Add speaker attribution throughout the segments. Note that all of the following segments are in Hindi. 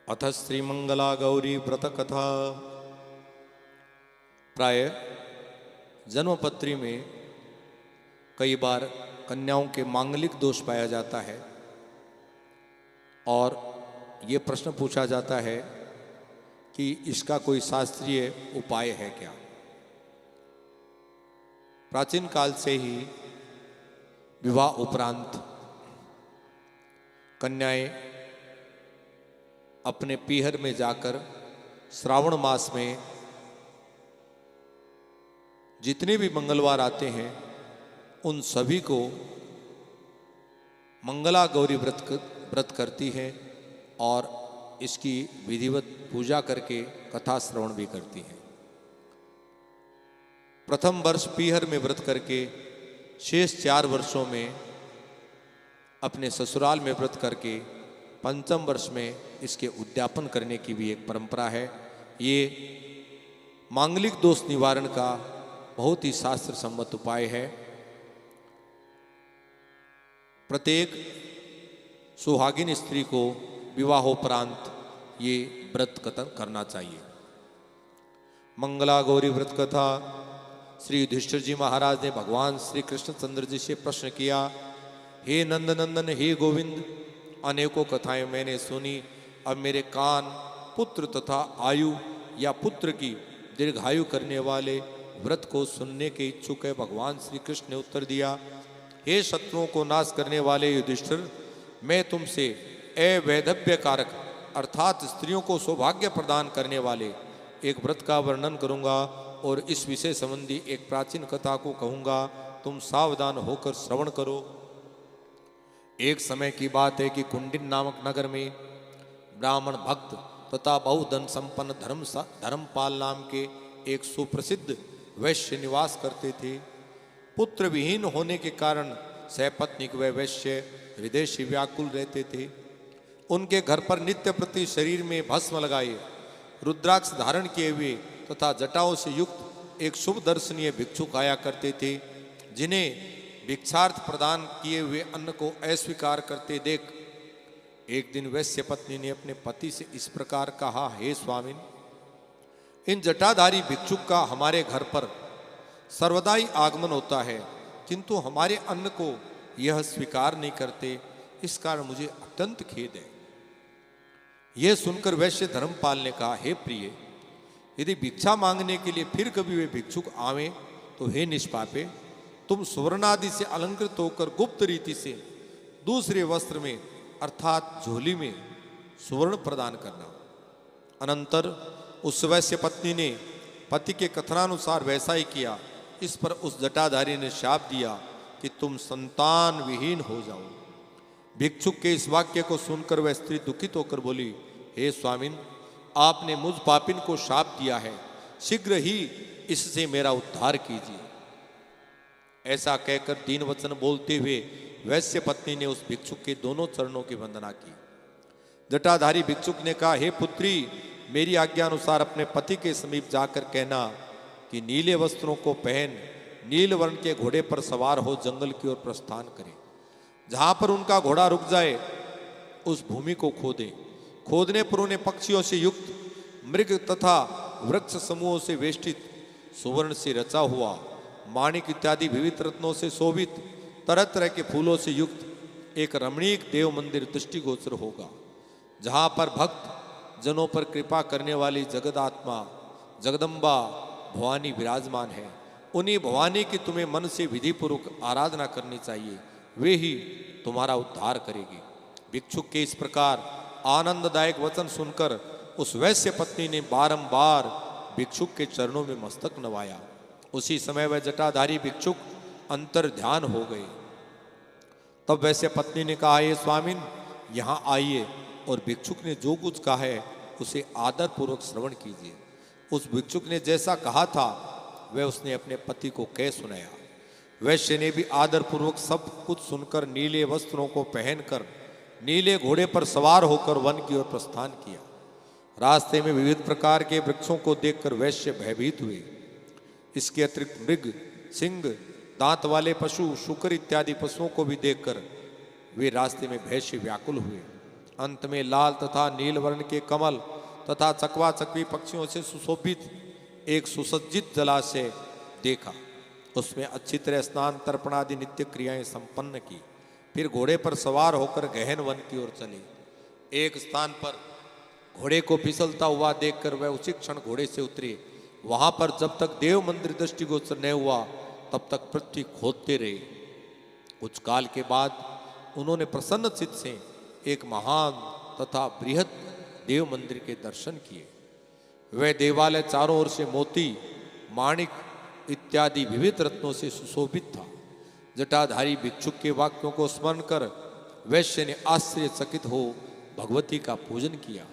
Speaker 1: अथ श्रीमंगला गौरी व्रत कथा। प्राय जन्मपत्री में कई बार कन्याओं के मांगलिक दोष पाया जाता है और ये प्रश्न पूछा जाता है कि इसका कोई शास्त्रीय उपाय है क्या। प्राचीन काल से ही विवाह उपरांत कन्याएं अपने पीहर में जाकर श्रावण मास में जितने भी मंगलवार आते हैं उन सभी को मंगला गौरी व्रत करती हैं और इसकी विधिवत पूजा करके कथा श्रवण भी करती हैं। प्रथम वर्ष पीहर में व्रत करके शेष 4 वर्षों में अपने ससुराल में व्रत करके पंचम वर्ष में इसके उद्यापन करने की भी एक परंपरा है। ये मांगलिक दोष निवारण का बहुत ही शास्त्र सम्मत उपाय है। प्रत्येक सुहागिन स्त्री को विवाहोपरांत ये व्रत करना चाहिए। मंगला गौरी व्रत कथा। श्री युधिष्ठिर जी महाराज ने भगवान श्री कृष्णचंद्र जी से प्रश्न किया, हे नंद नंदन, हे गोविंद, अनेकों कथाएं मैंने सुनी, अब मेरे कान पुत्र तथा आयु या पुत्र की दीर्घायु करने वाले व्रत को सुनने के इच्छुक है। भगवान श्री कृष्ण ने उत्तर दिया, हे शत्रुओं को नाश करने वाले युधिष्ठिर, मैं तुमसे अवैधव्य कारक अर्थात स्त्रियों को सौभाग्य प्रदान करने वाले एक व्रत का वर्णन करूंगा और इस विषय संबंधी एक प्राचीन कथा को कहूंगा। तुम सावधान होकर श्रवण करो। एक समय की बात है कि कुंडिन नामक नगर में ब्राह्मण भक्त तथा बहुधन संपन्न धर्मपाल नाम के एक सुप्रसिद्ध वैश्य निवास करते थे। पुत्र विहीन होने के कारण सपत्नीक व वैश्य हृदय से व्याकुल रहते थे। उनके घर पर नित्य प्रति शरीर में भस्म लगाए, रुद्राक्ष धारण किए हुए तथा जटाओं से युक्त एक शुभ दर्शनीय भिक्षुक आया करते थे, जिन्हें भिक्षार्थ प्रदान किए हुए अन्न को अस्वीकार करते देख एक दिन वैश्य पत्नी ने अपने पति से इस प्रकार कहा, हे स्वामिन, इन जटाधारी भिक्षुक का हमारे घर पर सर्वदा ही आगमन होता है, किंतु हमारे अन्न को यह स्वीकार नहीं करते, इस कारण मुझे अत्यंत खेद है। यह सुनकर वैश्य धर्मपाल ने कहा, हे प्रिय, यदि भिक्षा मांगने के लिए फिर कभी वे भिक्षुक आवे तो हे निष्पापे, तुम सुवर्णादि से अलंकृत होकर गुप्त रीति से दूसरे वस्त्र में अर्थात झोली में सुवर्ण प्रदान करना। अनंतर उस वैश्य पत्नी ने पति के कथनानुसार वैसा ही किया। इस पर उस जटाधारी ने शाप दिया कि तुम संतान विहीन हो जाओ। भिक्षुक के इस वाक्य को सुनकर वह स्त्री दुखित होकर बोली, हे स्वामिन, आपने मुझ पापिन को शाप दिया है, शीघ्र ही इससे मेरा उद्धार कीजिए। ऐसा कहकर दीन वचन बोलते हुए वैश्य पत्नी ने उस भिक्षुक के दोनों चरणों की वंदना की। जटाधारी भिक्षुक ने कहा, हे पुत्री, मेरी आज्ञा अनुसार अपने पति के समीप जाकर कहना कि नीले वस्त्रों को पहन नील वर्ण के घोड़े पर सवार हो जंगल की ओर प्रस्थान करें। जहां पर उनका घोड़ा रुक जाए उस भूमि को खोदें। खोदने पर उन्हें पक्षियों से युक्त मृग तथा वृक्ष समूहों से वेष्टित सुवर्ण से रचा हुआ माणिक इत्यादि विविध रत्नों से शोभित तरह तरह के फूलों से युक्त एक रमणीक देव मंदिर दृष्टिगोचर होगा, जहां पर भक्त जनों पर कृपा करने वाली जगदात्मा जगदम्बा भवानी विराजमान है। उन्हीं भवानी की तुम्हें मन से विधिपूर्वक आराधना करनी चाहिए, वे ही तुम्हारा उद्धार करेगी। भिक्षुक के इस प्रकार आनंददायक वचन सुनकर उस वैश्य पत्नी ने बारंबार भिक्षुक के चरणों में मस्तक नवाया। उसी समय वह जटाधारी भिक्षुक अंतर ध्यान हो गए। तब वैसे पत्नी ने कहा, हे स्वामिन, यहाँ आइए और भिक्षुक ने जो कुछ कहा है उसे आदर पूर्वक श्रवण कीजिए। उस भिक्षुक ने जैसा कहा था वह उसने अपने पति को कह सुनाया। वैश्य ने भी आदर पूर्वक सब कुछ सुनकर नीले वस्त्रों को पहनकर नीले घोड़े पर सवार होकर वन की ओर प्रस्थान किया। रास्ते में विविध प्रकार के वृक्षों को देखकर वैश्य भयभीत हुए। इसके अतिरिक्त मृग, सिंह, दांत वाले पशु, शुकर इत्यादि पशुओं को भी देखकर वे रास्ते में भय से व्याकुल हुए। अंत में लाल तथा नील वर्ण के कमल तथा चकवा चकवी पक्षियों से सुशोभित एक सुसज्जित जलाशय देखा। उसमें अच्छी तरह स्नान तर्पण आदि नित्य क्रियाएं संपन्न की। फिर घोड़े पर सवार होकर गहन वन की ओर चले। एक स्थान पर घोड़े को फिसलता हुआ देखकर वह उसी क्षण घोड़े से उतरे। वहां पर जब तक देव मंदिर दृष्टिगोचर न हुआ तब तक पृथ्वी खोदते रहे। कुछ काल के बाद उन्होंने प्रसन्न चित्त से एक महान तथा बृहद देव मंदिर के दर्शन किए। वह देवालय चारों ओर से मोती, माणिक इत्यादि विविध रत्नों से सुशोभित था। जटाधारी भिक्षुक के वाक्यों को स्मरण कर वैश्य ने आश्चर्यचकित हो भगवती का पूजन किया।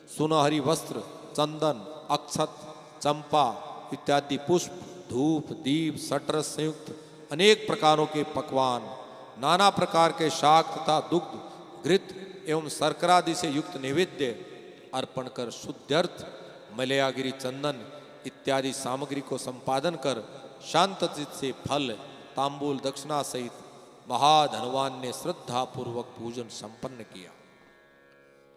Speaker 1: सुनहरी वस्त्र, चंदन, अक्षत, चंपा इत्यादि पुष्प, धूप, दीप, सटरस संयुक्त अनेक प्रकारों के पकवान, नाना प्रकार के शाक तथा दुग्ध, घृत एवं शर्करादि से युक्त नैवेद्य अर्पण कर शुद्ध्यर्थ मलयागिरी, चंदन इत्यादि सामग्री को संपादन कर शांत चित्त से फल, तांबूल, दक्षिणा सहित महाधनवान ने श्रद्धा पूर्वक पूजन संपन्न किया।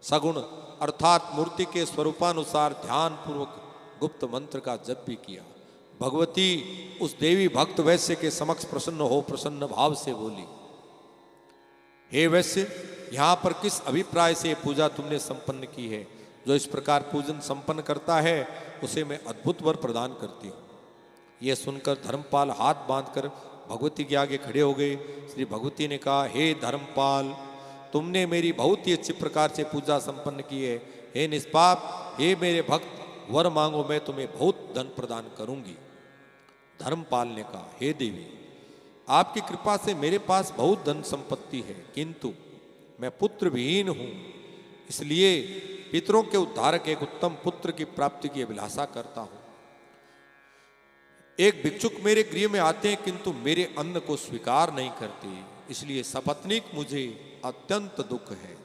Speaker 1: सगुण अर्थात मूर्ति के स्वरूपानुसार ध्यान पूर्वक गुप्त मंत्र का जप भी किया। भगवती उस देवी भक्त वैश्य के समक्ष प्रसन्न भाव से बोली, हे वैश्य, यहाँ पर किस अभिप्राय से पूजा तुमने संपन्न की है? जो इस प्रकार पूजन संपन्न करता है उसे मैं अद्भुत वर प्रदान करती हूँ। यह सुनकर धर्मपाल हाथ बांधकर भगवती के आगे खड़े हो गए। श्री भगवती ने कहा, हे धर्मपाल, तुमने मेरी बहुत ही अच्छी प्रकार से पूजा संपन्न की है। हे निष्पाप, हे मेरे भक्त, वर मांगो, मैं तुम्हें बहुत धन प्रदान करूंगी। धर्मपाल ने कहा, हे देवी, आपकी कृपा से मेरे पास बहुत धन संपत्ति है, किंतु मैं पुत्र विहीन हूं, इसलिए पितरों के उद्धारक एक उत्तम पुत्र की प्राप्ति की अभिलाषा करता हूं। एक भिक्षुक मेरे गृह में आते हैं किंतु मेरे अन्न को स्वीकार नहीं करते, इसलिए सपत्नीक मुझे अत्यंत दुख है।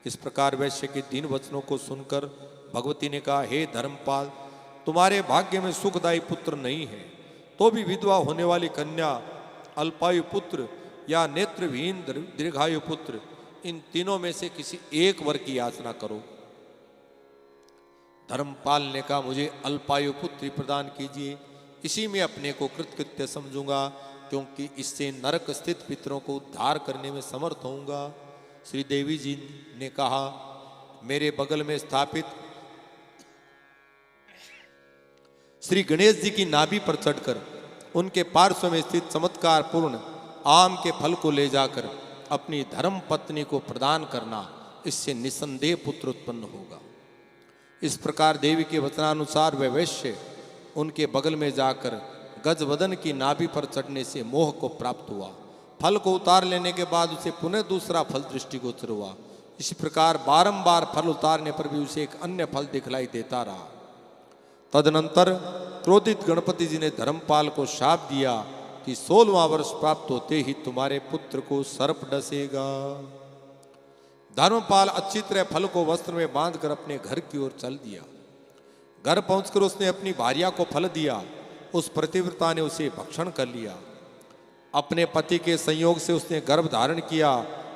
Speaker 1: इस प्रकार वैश्य के दीन वचनों को सुनकर भगवती ने कहा, हे धर्मपाल, तुम्हारे भाग्य में सुखदायी पुत्र नहीं है, तो भी विधवा होने वाली कन्या, अल्पायु पुत्र या नेत्रविहीन दीर्घायु पुत्र, इन तीनों में से किसी एक वर की याचना करो। धर्मपाल ने कहा, मुझे अल्पायु पुत्री प्रदान कीजिए, इसी में अपने को कृतकृत्य समझूंगा, क्योंकि इससे नरक स्थित पितरों को उद्धार करने में समर्थ होऊंगा। श्री देवी जी ने कहा, मेरे बगल में स्थापित श्री गणेश जी की नाभि पर चढ़कर उनके पार्श्व में स्थित चमत्कार पूर्ण आम के फल को ले जाकर अपनी धर्म पत्नी को प्रदान करना, इससे निसंदेह पुत्र उत्पन्न होगा। इस प्रकार देवी के वचनानुसार वह वैश्य उनके बगल में जाकर गजवदन की नाभि पर चढ़ने से मोह को प्राप्त हुआ। फल को उतार लेने के बाद उसे पुनः दूसरा फल दृष्टिगोचर हुआ। इसी प्रकार बारंबार फल उतारने पर भी उसे एक अन्य फल दिखलाई देता रहा। तदनंतर क्रोधित गणपति जी ने धर्मपाल को शाप दिया कि 16वां वर्ष प्राप्त होते ही तुम्हारे पुत्र को सर्प डसेगा। धर्मपाल अच्छी तरह फल को वस्त्र में बांधकर अपने घर की ओर चल दिया। घर पहुंचकर उसने अपनी भार्या को फल दिया। उस प्रतिव्रता ने उसे भक्षण कर लिया। अपने पति के संयोग से उसने गर्भ धारण किया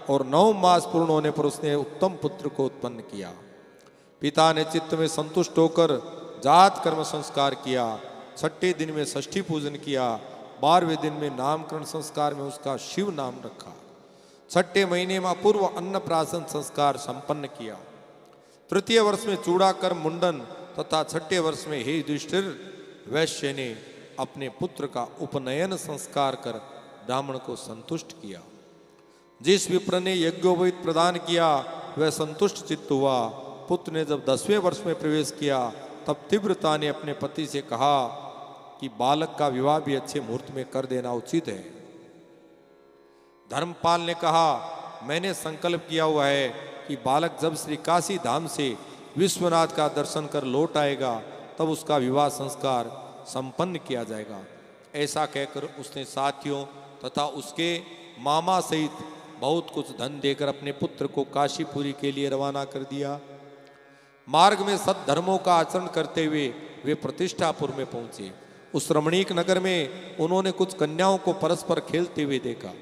Speaker 1: और 9 मास पूर्ण होने पर उसने उत्तम पुत्र को उत्पन्न किया। पिता ने चित्त में संतुष्ट होकर जात कर्म संस्कार किया। 6ठे दिन में षष्ठी पूजन किया। 12वें दिन में नामकरण संस्कार में उसका शिव नाम रखा। 6ठे महीने में अपूर्व अन्नप्राशन संस्कार संपन्न किया। तृतीय वर्ष में चूड़ाकर्म मुंडन तथा 6ठे वर्ष में हे युधिष्ठिर, वैश्य ने अपने पुत्र का उपनयन संस्कार कर ब्राह्मण को संतुष्ट किया। जिस विप्र ने यज्ञोपवीत प्रदान किया वह संतुष्ट चित्त हुआ। पुत्र ने जब 10वें वर्ष में प्रवेश किया तब तीव्रता ने अपने पति से कहा कि बालक का विवाह भी अच्छे मुहूर्त में कर देना उचित है। धर्मपाल ने कहा, मैंने संकल्प किया हुआ है कि बालक जब श्री काशी धाम से विश्वनाथ का दर्शन कर लौट आएगा तब उसका विवाह संस्कार संपन्न किया जाएगा। ऐसा कहकर उसने साथियों तथा उसके मामा सहित बहुत कुछ धन देकर अपने पुत्र को काशीपुरी के लिए रवाना कर दिया। मार्ग में सद्धर्मों का आचरण करते हुए वे प्रतिष्ठापुर में पहुंचे। उस रमणीक नगर में उन्होंने कुछ कन्याओं को परस्पर खेलते हुए देखा।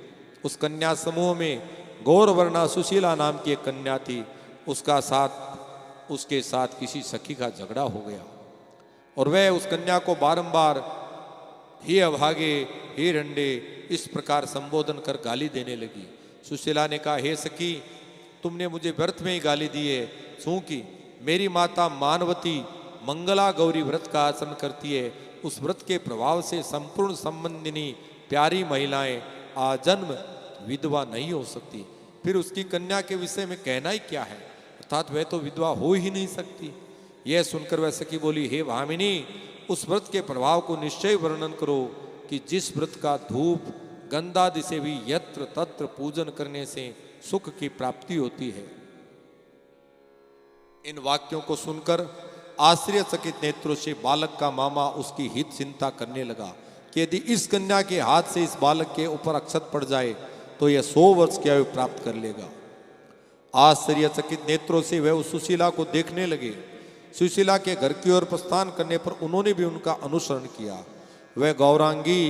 Speaker 1: उस कन्या समूह में गौरवर्णा सुशीला नाम की एक कन्या थी। उसके साथ किसी सखी का झगड़ा हो गया और वह उस कन्या को बारंबार हे अभागे, हे रंडे इस प्रकार संबोधन कर गाली देने लगी। सुशीला ने कहा, हे सखी, तुमने मुझे व्यर्थ में ही गाली दी है, क्योंकि मेरी माता मानवती मंगला गौरी व्रत का आचरण करती है। उस व्रत के प्रभाव से संपूर्ण संबंधिनी प्यारी महिलाएं आजन्म विधवा नहीं हो सकती। फिर उसकी कन्या के विषय में कहना ही क्या है, अर्थात वह तो विधवा हो ही नहीं सकती। यह सुनकर वह सखी बोली, हे भामिनी, उस व्रत के प्रभाव को निश्चय वर्णन करो कि जिस व्रत का धूप गंधादि से भी यत्र तत्र पूजन करने से सुख की प्राप्ति होती है। इन वाक्यों को सुनकर आश्चर्यचकित नेत्रों से बालक का मामा उसकी हित चिंता करने लगा कि यदि इस कन्या के हाथ से इस बालक के ऊपर अक्षत पड़ जाए तो यह 100 वर्ष की आयु प्राप्त कर लेगा। आश्चर्यचकित नेत्रों से वह उस सुशीला को देखने लगे। सुशीला के घर की ओर प्रस्थान करने पर उन्होंने भी उनका अनुसरण किया। वह गौरांगी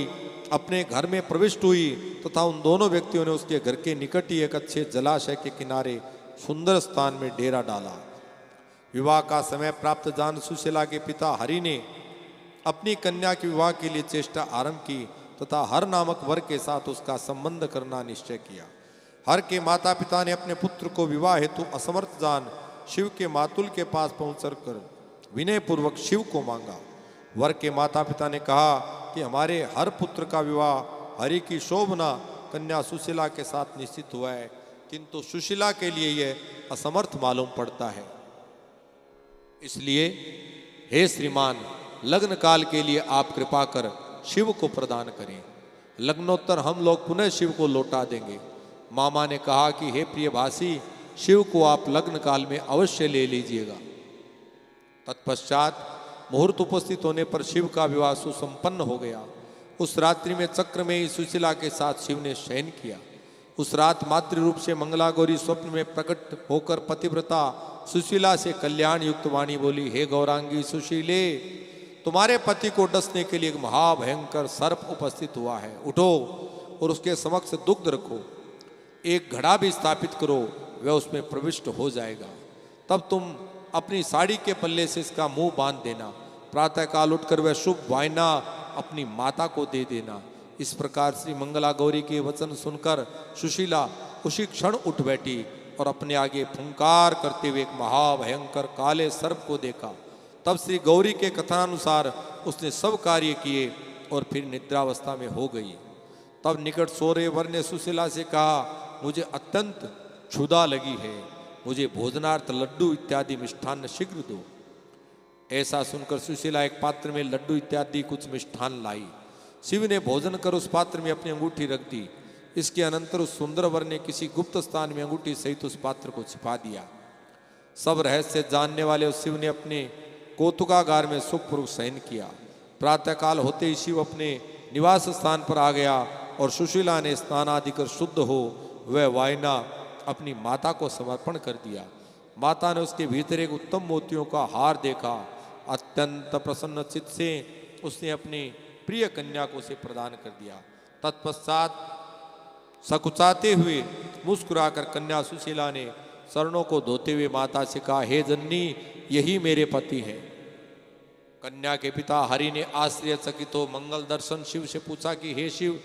Speaker 1: अपने घर में प्रविष्ट हुई तथा उन दोनों व्यक्तियों ने उसके घर के निकट ही एक अच्छे जलाशय के किनारे सुंदर स्थान में डेरा डाला। विवाह का समय प्राप्त जान सुशीला के पिता हरि ने अपनी कन्या के विवाह के लिए चेष्टा आरंभ की तथा हर नामक वर के साथ उसका संबंध करना निश्चय किया। हर के माता पिता ने अपने पुत्र को विवाह हेतु असमर्थ जान शिव के मातुल के पास पहुंचकर विनय पूर्वक शिव को मांगा। वर के माता पिता ने कहा कि हमारे हर पुत्र का विवाह हरि की शोभना कन्या सुशीला के साथ निश्चित हुआ है, किंतु सुशीला के लिए यह असमर्थ मालूम पड़ता है। इसलिए हे श्रीमान, लग्न काल के लिए आप कृपा कर शिव को प्रदान करें। लग्नोत्तर हम लोग पुनः शिव को लौटा देंगे। मामा ने कहा कि हे प्रिय भासी, शिव को आप लग्न काल में अवश्य ले लीजिएगा। तत्पश्चात मुहूर्त उपस्थित होने पर शिव का विवाह सुसंपन्न हो गया। उस रात्रि में चक्र में ही सुशीला के साथ शिव ने शयन किया। उस रात मातृ रूप से मंगला गौरी स्वप्न में प्रकट होकर पतिव्रता सुशीला से कल्याण युक्त वाणी बोली, हे गौरांगी सुशीले, तुम्हारे पति को डसने के लिए एक महाभयंकर सर्प उपस्थित हुआ है। उठो और उसके समक्ष दुग्ध रखो, एक घड़ा भी स्थापित करो, वह उसमें प्रविष्ट हो जाएगा। तब तुम अपनी साड़ी के पल्ले से इसका मुंह बांध देना। प्रातःकाल उठकर वह शुभ वायना अपनी माता को दे देना। इस प्रकार श्री मंगला गौरी के वचन सुनकर सुशीला उसी क्षण उठ बैठी और अपने आगे फुंकार करते हुए एक महाभयंकर काले सर्प को देखा। तब श्री गौरी के कथनानुसार उसने सब कार्य किए और फिर निद्रावस्था में हो गई। तब निकट सो रहे वर ने सुशीला से कहा, मुझे अत्यंत क्षुधा लगी है, मुझे भोजनार्थ लड्डू इत्यादि मिष्ठान्न शीघ्र दो। ऐसा सुनकर सुशीला एक पात्र में लड्डू इत्यादि कुछ मिष्ठान्न लाई। शिव ने भोजन कर उस पात्र में अपनी अंगूठी रख दी। इसके अनंतर उस सुंदर वर ने किसी गुप्त स्थान में अंगूठी सहित उस पात्र को छिपा दिया। सब रहस्य जानने वाले उस शिव ने अपने कौतुकागार में सुखपूर्वक शयन किया। प्रातःकाल होते ही शिव अपने निवास स्थान पर आ गया और सुशीला ने स्नान आदि कर शुद्ध हो वह वायना अपनी माता को समर्पण कर दिया। माता ने उसके भीतर एक उत्तम मोतियों का हार देखा। अत्यंत प्रसन्न चित्त से उसने अपनी प्रिय कन्या को उसे प्रदान कर दिया। तत्पश्चात सकुचाते हुए मुस्कुराकर कन्या सुशीला ने चरणों को धोते हुए माता से कहा, हे जननी, यही मेरे पति है। कन्या के पिता हरि ने आश्चर्यचकित हो मंगल दर्शन शिव से पूछा कि हे शिव,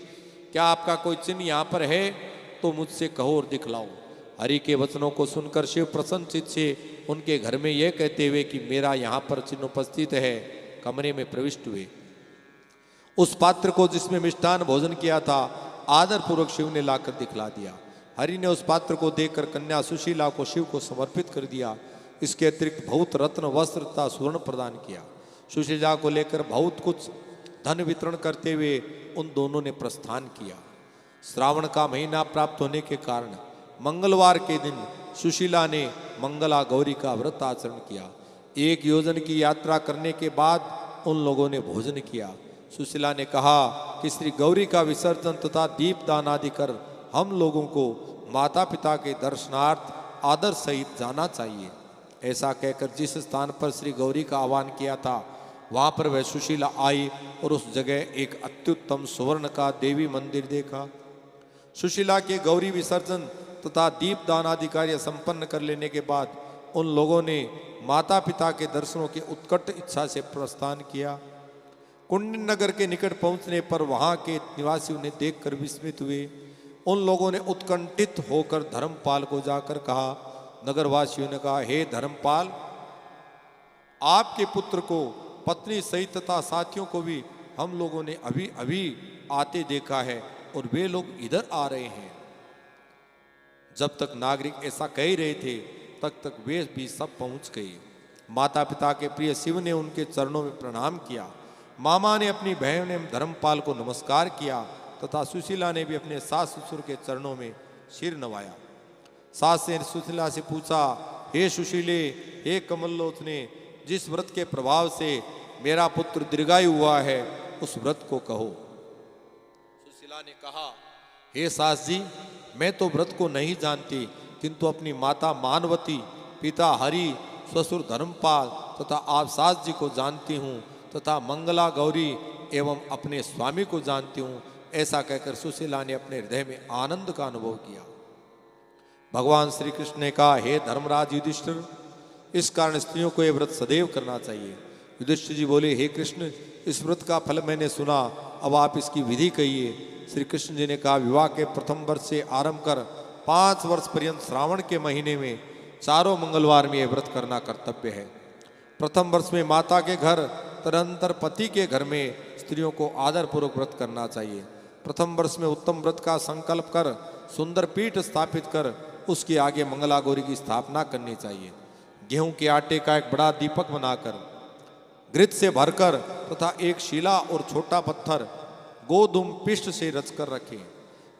Speaker 1: क्या आपका कोई चिन्ह यहाँ पर है तो मुझसे कहो और दिखलाओ। हरि के वचनों को सुनकर शिव प्रसन्न चित्त से उनके घर में यह कहते हुए कि मेरा यहाँ पर चिन्ह उपस्थित है, कमरे में प्रविष्ट हुए। उस पात्र को जिसमें मिष्ठान भोजन किया था आदर पूर्वक शिव ने लाकर दिखला दिया। हरि ने उस पात्र को देखकर कन्या सुशीला को शिव को समर्पित कर दिया। इसके अतिरिक्त बहुत रत्न वस्त्र तथा स्वर्ण प्रदान किया। सुशीला को लेकर बहुत कुछ धन वितरण करते हुए उन दोनों ने प्रस्थान किया। श्रावण का महीना प्राप्त होने के कारण मंगलवार के दिन सुशीला ने मंगला गौरी का व्रत आचरण किया। 1 योजन की यात्रा करने के बाद उन लोगों ने भोजन किया। सुशीला ने कहा कि श्री गौरी का विसर्जन तथा दीपदान आदि कर हम लोगों को माता पिता के दर्शनार्थ आदर सहित जाना चाहिए। ऐसा कहकर जिस स्थान पर श्री गौरी का आह्वान किया था वहाँ पर वह सुशीला आई और उस जगह एक अत्युत्तम सुवर्ण का देवी मंदिर देखा। सुशीला के गौरी विसर्जन तथा दीपदान आदि कार्य संपन्न कर लेने के बाद उन लोगों ने माता पिता के दर्शनों की उत्कट इच्छा से प्रस्थान किया। कुंडिन नगर के निकट पहुंचने पर वहां के निवासी उन्हें देखकर विस्मित हुए। उन लोगों ने उत्कंठित होकर धर्मपाल को जाकर कहा, नगरवासियों ने कहा, हे धर्मपाल, आपके पुत्र को पत्नी सहित तथा साथियों को भी हम लोगों ने अभी अभी आते देखा है और वे लोग इधर आ रहे हैं। जब तक नागरिक ऐसा कह ही रहे थे तब तक वे भी सब पहुंच गए। माता पिता के प्रिय शिव ने उनके चरणों में प्रणाम किया। मामा ने अपनी बहन एवं धर्मपाल को नमस्कार किया तथा सुशीला ने भी अपने सास ससुर के चरणों में सिर नवाया। सास ने सुशीला से पूछा, हे सुशीले, हे कमललोचने, जिस व्रत के प्रभाव से मेरा पुत्र दीर्घायु हुआ है उस व्रत को कहो। सुशीला ने कहा, हे सास जी, मैं तो व्रत को नहीं जानती, किंतु अपनी माता मानवती, पिता हरि, ससुर धर्मपाल तथा आप सास जी को जानती हूँ तथा मंगला गौरी एवं अपने स्वामी को जानती हूँ। ऐसा कहकर सुशीला ने अपने हृदय में आनंद का अनुभव किया। भगवान श्री कृष्ण ने कहा, हे धर्मराज युधिष्ठिर, इस कारण स्त्रियों को यह व्रत सदैव करना चाहिए। युधिष्ठिर जी बोले, हे कृष्ण, इस व्रत का फल मैंने सुना, अब आप इसकी विधि कहिए। श्री कृष्ण जी ने कहा, विवाह के प्रथम वर्ष से आरंभ कर 5 वर्ष पर्यंत श्रावण के महीने में चारों मंगलवार में यह व्रत करना कर्तव्य है। प्रथम वर्ष में माता के घर, तदनंतर पति के घर में स्त्रियों को आदरपूर्वक व्रत करना चाहिए। प्रथम वर्ष में उत्तम व्रत का संकल्प कर सुंदर पीठ स्थापित कर उसके आगे मंगला गौरी की स्थापना करनी चाहिए। गेहूं के आटे का एक बड़ा दीपक बनाकर घृत से भरकर तथा एक शिला और छोटा पत्थर गोधूम पिष्ट से रचकर रखें।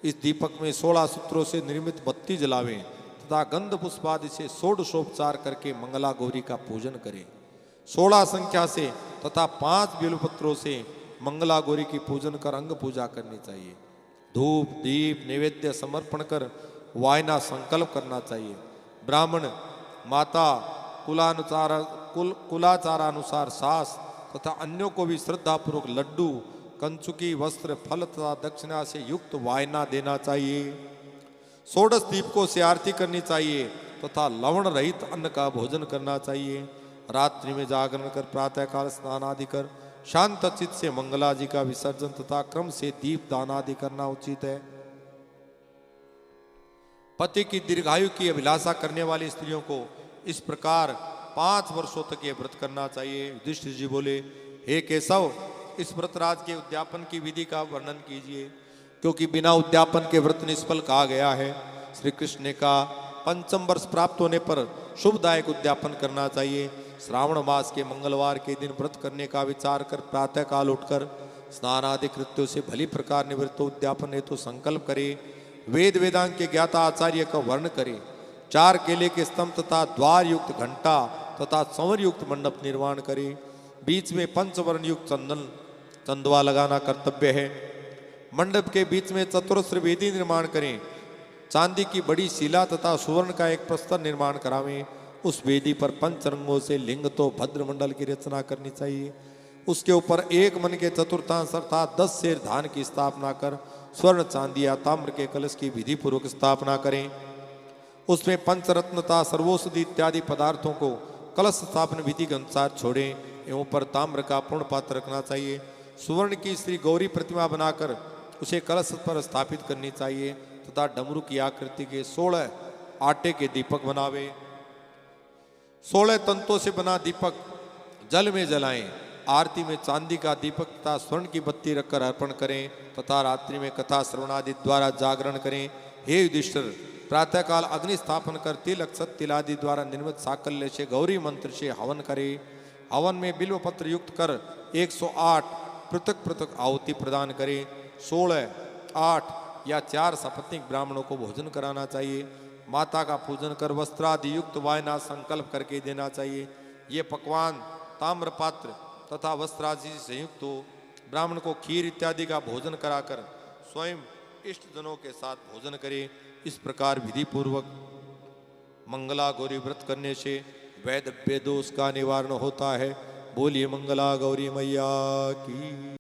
Speaker 1: इस दीपक में 16 सूत्रों से निर्मित बत्ती जलावें तथा गंध पुष्पादि से षोडशोपचार करके मंगला गौरी का पूजन करें। 16 संख्या से तथा 5 बेलपत्रों से मंगला गौरी की पूजन कर अंग पूजा करनी चाहिए। धूप दीप नैवेद्य समर्पण कर वायना संकल्प करना चाहिए। ब्राह्मण माता कुलाचारानुसार सास तथा अन्यों को भी श्रद्धापूर्वक लड्डू, कंचुकी, वस्त्र, फल तथा दक्षिणा से युक्त वायना देना चाहिए। 16 दीपकों से आरती करनी चाहिए तथा लवण रहित अन्न का भोजन करना चाहिए। रात्रि में जागरण कर प्रातःकाल स्नान आदि कर शांत चित्त से मंगला जी का विसर्जन तथा क्रम से दीप दान आदि करना उचित है। पति की दीर्घायु की अभिलाषा करने वाली स्त्रियों को इस प्रकार 5 वर्षों तक यह व्रत करना चाहिए। युधिष्ठिर जी बोले, हे केशव, इस व्रतराज के उद्यापन की विधि का वर्णन कीजिए, क्योंकि बिना उद्यापन के व्रत निष्फल कहा गया है। श्री कृष्ण ने कहा, पंचम वर्ष प्राप्त होने पर शुभदायक उद्यापन करना चाहिए। श्रावण मास के मंगलवार के दिन व्रत करने का विचार कर प्रातःकाल उठकर स्नान आदि कृत्यों से भली प्रकार निवृत्त उद्यापन हेतु संकल्प करे। वेद वेदांग के ज्ञाता आचार्य का वर्ण करे। 4 केले के स्तंभ तथा द्वार युक्त घंटा तथा संवर युक्त मंडप निर्माण करे। बीच में पंचवर्ण युक्त चंदवा लगाना कर्तव्य है। मंडप के बीच में चतुरस्र वेदी निर्माण करें। चांदी की बड़ी शिला तथा सुवर्ण का एक प्रस्तर निर्माण करावें। उस वेदी पर पंचरंगों से लिंग तो भद्र मंडल की रचना करनी चाहिए। उसके ऊपर एक मन के चतुर्थांश अर्थात 10 सेर धान की स्थापना कर स्वर्ण चांदी या ताम्र के कलश की विधि पूर्वक स्थापना करें। उसमें पंचरत्न तथा सर्वौषधि इत्यादि पदार्थों को कलश स्थापन विधि के अनुसार छोड़ें एवं पर ताम्र का पूर्ण पात्र रखना चाहिए। सुवर्ण की श्री गौरी प्रतिमा बनाकर उसे कलश पर स्थापित करनी चाहिए तथा डमरू की आकृति के 16 आटे के दीपक बनावे। 16 तंतों से बना दीपक जल में जलाएं। आरती में चांदी का दीपक तथा स्वर्ण की बत्ती रखकर अर्पण करें तथा रात्रि में कथा श्रवणादि द्वारा जागरण करें। हे युधिष्ठिर, प्रातःकाल अग्नि स्थापन कर तिल अक्षत तिलादि द्वारा निर्मित साकल्य से गौरी मंत्र से हवन करें। हवन में बिल्व पत्र युक्त कर 108 पृथक पृथक आहुति प्रदान करें। 16, 8 या 4 सपत्निक ब्राह्मणों को भोजन कराना चाहिए। माता का पूजन कर वस्त्रादि युक्त वायना संकल्प करके देना चाहिए। ये पकवान ताम्र पात्र तथा वस्त्रादि से संयुक्त हो। ब्राह्मण को खीर इत्यादि का भोजन कराकर स्वयं इष्ट जनों के साथ भोजन करे। इस प्रकार विधि पूर्वक मंगला गौरी व्रत करने से वैधव्य दोष का निवारण होता है। बोलिए मंगला गौरी मैया की।